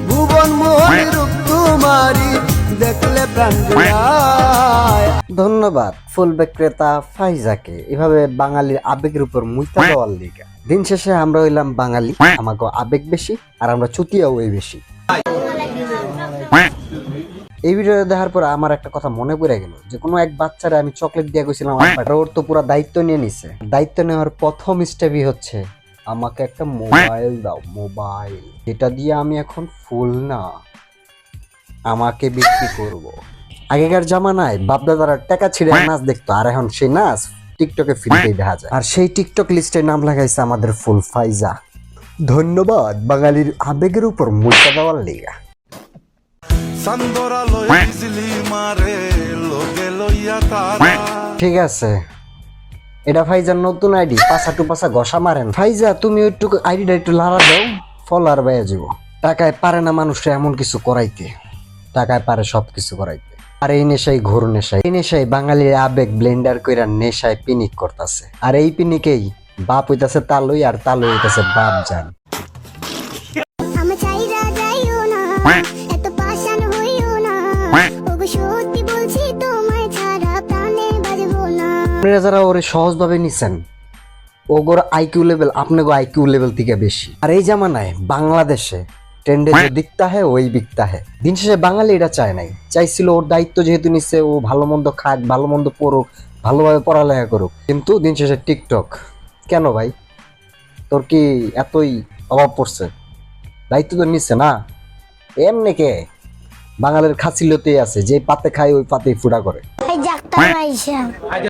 ভুবন মোহন রূপ তোমারি দেখলে প্রাণ জুড়ায়। ধন্যবাদ ফুল বিক্রেতা ফাইজাকে এভাবে বাঙালির আবেগের উপর মুইতা দেওয়ার লিগা। দিন শেষে আমরা হইলাম বাঙালি, আমাকে আবেগ বেশি আর আমরা চুতিয়াও ওই বেশি। এই ভিডিও দেখার পর আমার একটা কথা মনে পড়ে গেল, যে কোনো এক বাচ্চারে আমি চকলেট দিয়ে গেছিলাম, ওর তো পুরো দায়িত্ব নিয়ে নিছে। দায়িত্ব নেওয়ার প্রথম স্টেপই হচ্ছে আমাকে একটা মোবাইল দাও, মোবাইল, যেটা দিয়ে আমি এখন ফুল না আমাকে বিক্রি করব। আগেকার জামানায় বাপদাদারা টাকা ছিঁড়ে নাচ দেখতো, আর এখন সেই নাচ টিকটকে ফ্রিতেই দেখা যায়। আর সেই টিকটক লিস্টে নাম লাগাইছে আমাদের ফুল ফাইজা। ধন্যবাদ বাঙালির আবেগের উপর মুদ্রা দেওয়ার লিগা। ঠিক আছে, এটা ফাইজার নতুন আইডি, পাশা টু পাশা ঘষা মারেন। ফাইজা তুমি একটু আইডিটা একটু লাড়া দাও, ফলোয়ার বাইয়া যাব। টাকায় পারে না মানুষরা এমন কিছু করাইতে, টাকায় পারে সবকিছু করাইতে। আর এই নেশাই ঘোর নেশাই, এই নেশাই বাঙালির আবেগ ব্লেন্ডার কইরা নেশায় পিনিক করতেছে। আর এই পিনিকেই বাপ হইতাছে তালুই, আর তালুই হইতাছে বাপ জান। আপনারা যারা ওরে সহজভাবে নিছেন, ওগোর আইকিউ লেভেল আপনাকে আইকিউ লেভেল থেকে বেশি। আর এই জামানায় বাংলাদেশে ট্রেন্ডে যে দিকতা হয় ওই বিকতা হয়। দিন শেষে বাঙালি এটা চায় নাই, চাইছিল ওর দায়িত্ব যেহেতু নিচ্ছে, ও ভালো মন্দ খাক, ভালো মন্দ পড়ুক, ভালোভাবে পড়ালেখা করুক। কিন্তু দিন শেষে টিকটক কেন ভাই, তোর কি এতই অভাব পড়ছে? দায়িত্ব তো নিচ্ছে না এমনি কে, বাঙালির খাসিলতেই আছে, যে পাতে খায় ওই পাতেই ফুটা করে।